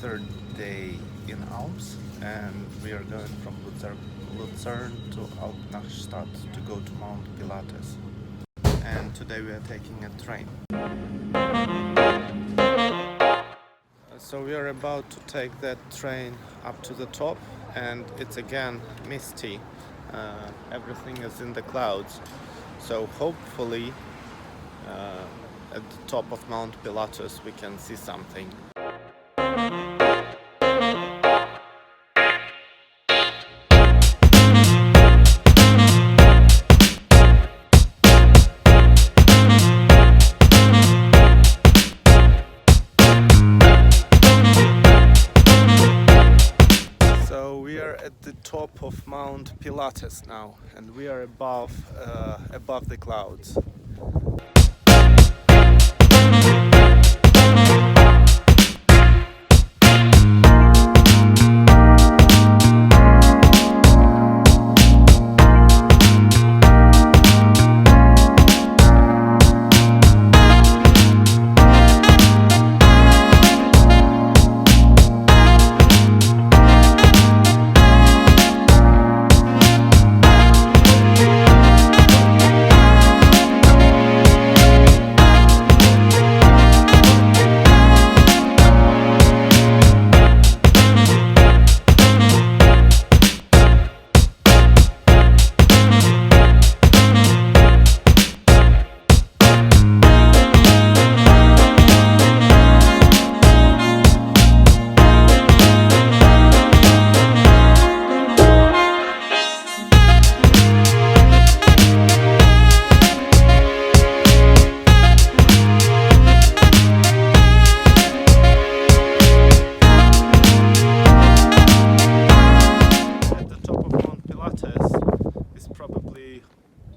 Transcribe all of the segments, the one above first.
third day in Alps, and we are going from Lucerne to Alpnachstad to go to Mount Pilatus. And today we are taking a train. So we are about to take that train up to the top, and it's again misty. Everything is in the clouds. So hopefully at the top of Mount Pilatus we can see something. We are at the top of Mount Pilatus now, and we are above the clouds.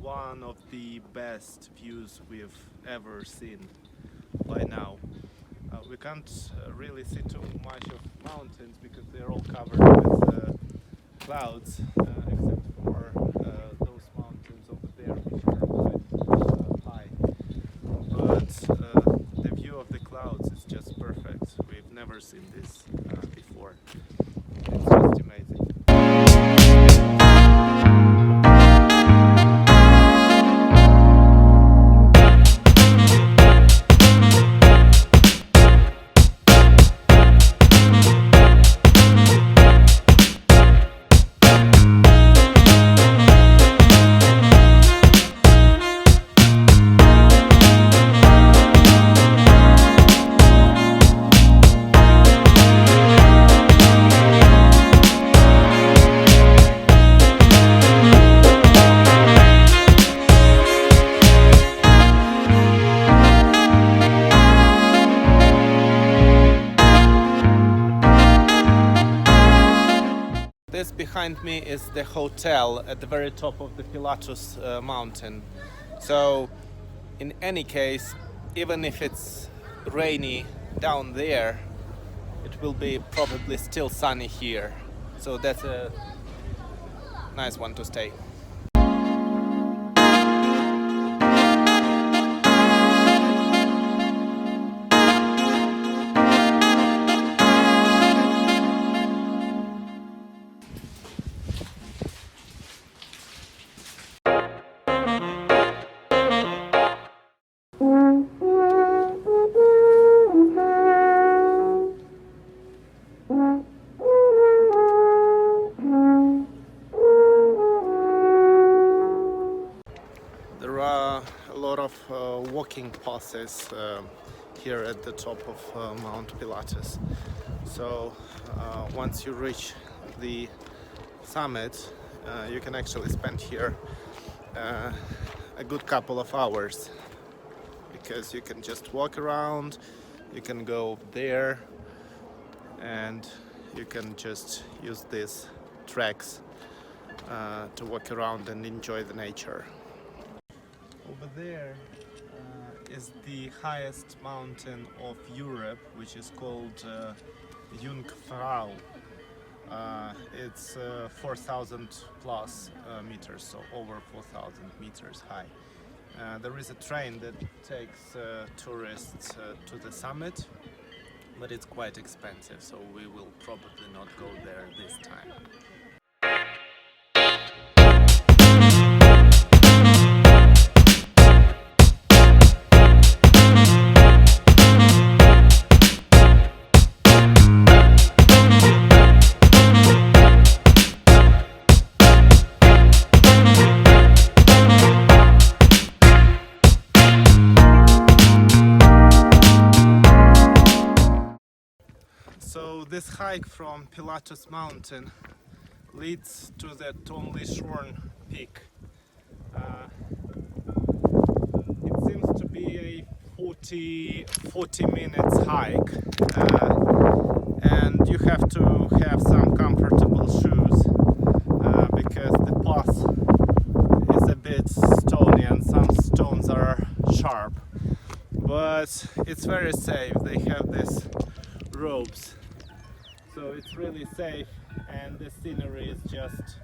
One of the best views we've ever seen by now. We can't really see too much of mountains because they're all covered with clouds, except for those mountains over there, which are quite high. But the view of the clouds is just perfect. We've never seen this before. It's just amazing. This behind me is the hotel at the very top of the Pilatus mountain. So in any case, even if it's rainy down there, it will be probably still sunny here. So that's a nice one to stay. There are a lot of walking passes here at the top of Mount Pilatus. So once you reach the summit, you can actually spend here a good couple of hours, because you can just walk around, you can go there, and you can just use these tracks to walk around and enjoy the nature. Over there is the highest mountain of Europe, which is called Jungfrau. It's 4,000 plus meters, so over 4,000 meters high. There is a train that takes tourists to the summit, but it's quite expensive, so we will probably not go there this time. So this hike from Pilatus mountain leads to the Tomlishorn peak. It seems to be a 40 minutes hike, and you have to have some comfortable shoes because the path is a bit stony and some stones are sharp, but it's very safe. They have these ropes, so it's really safe, and the scenery is just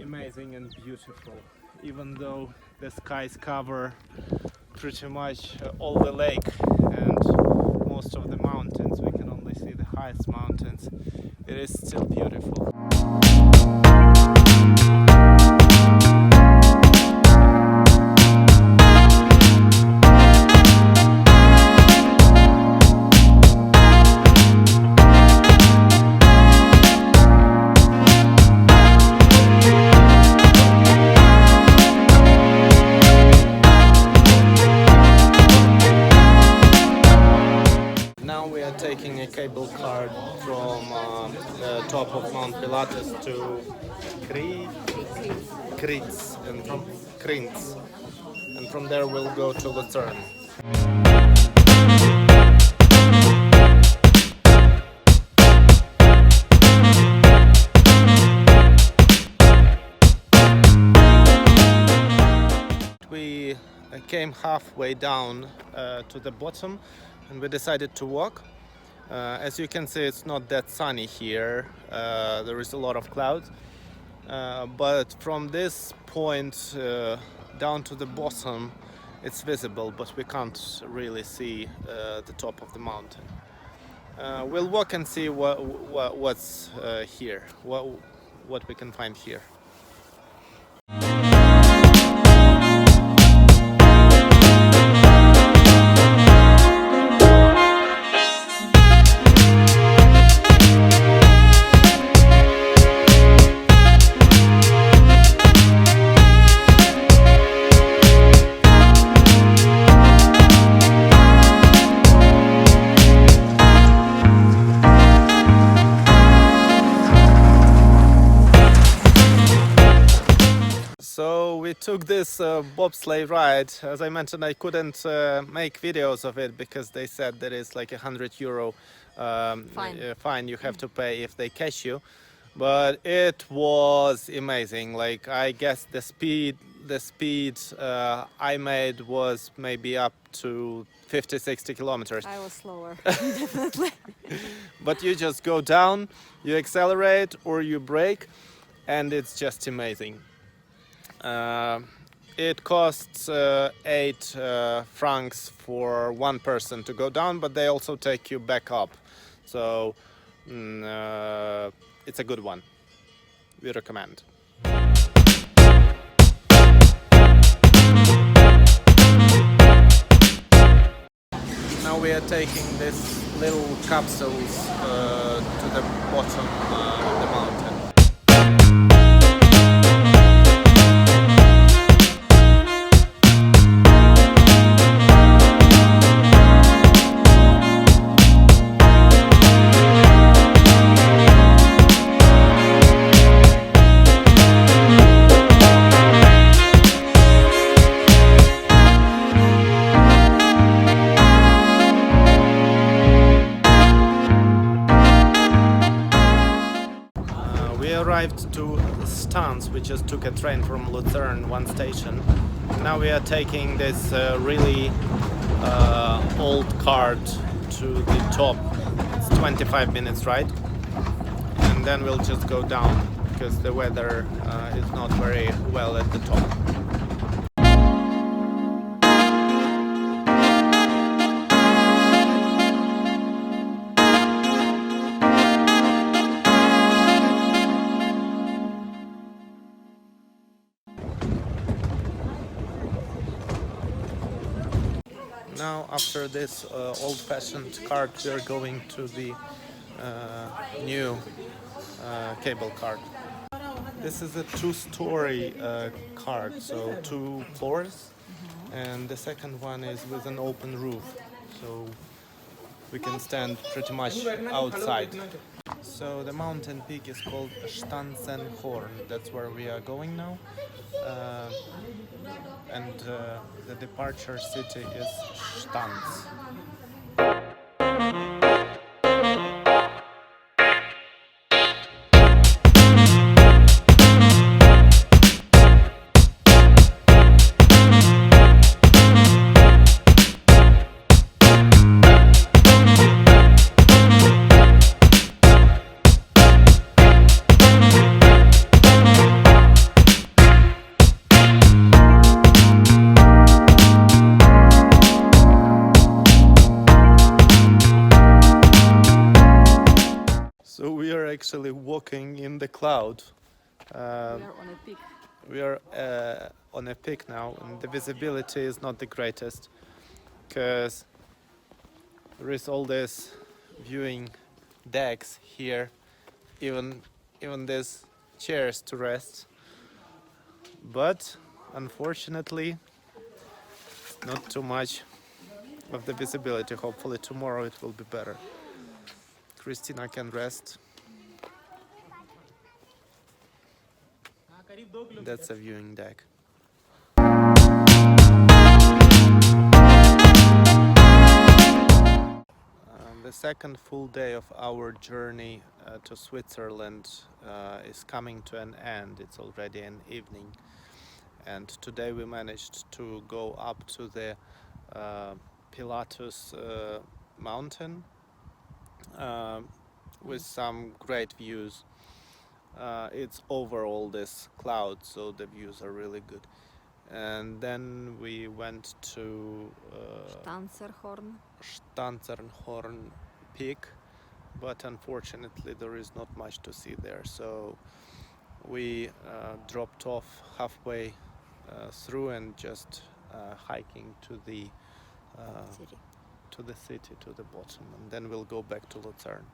amazing and beautiful. Even though the skies cover pretty much all the lake and most of the mountains, we can only see the highest mountains, it is still beautiful. Taking a cable car from the top of Mount Pilatus to Kritz, and from there we'll go to Lucerne. We came halfway down to the bottom, and we decided to walk. As you can see, it's not that sunny here. There is a lot of clouds, but from this point down to the bottom it's visible, but we can't really see the top of the mountain. We'll walk and see what's here, what we can find here. So we took this bobsleigh ride. As I mentioned, I couldn't make videos of it because they said there is like €100 fine you have to pay if they catch you. But it was amazing. Like, I guess the speed I made was maybe up to 50-60 kilometers. I was slower, definitely. But you just go down, you accelerate or you brake, and it's just amazing. It costs 8 francs for one person to go down, but they also take you back up. So it's a good one. We recommend. Now we are taking these little capsules to the bottom of the mountain. Arrived to Stanserhorn. We just took a train from Lucerne, one station. Now we are taking this really old cart to the top. It's 25 minutes ride, and then we'll just go down because the weather is not very well at the top. Now, after this old-fashioned cart, we are going to the new cable cart. This is a two-story cart, so 2 floors, and the second one is with an open roof, so we can stand pretty much outside. So the mountain peak is called Stanserhorn. That's where we are going now. And the departure city is Stans. So we are actually walking in the cloud. We are on a peak. We are on a peak now, and the visibility is not the greatest because there is all this viewing decks here, even there's chairs to rest. But unfortunately, not too much of the visibility. Hopefully tomorrow it will be better. Christina can rest. That's a viewing deck. The second full day of our journey to Switzerland is coming to an end. It's already an evening, and today we managed to go up to the Pilatus mountain with some great views. It's over all this cloud, so the views are really good. And then we went to Stanserhorn peak, but unfortunately there is not much to see there, so we dropped off halfway through and just hiking to the city, to the bottom, and then we'll go back to Lucerne.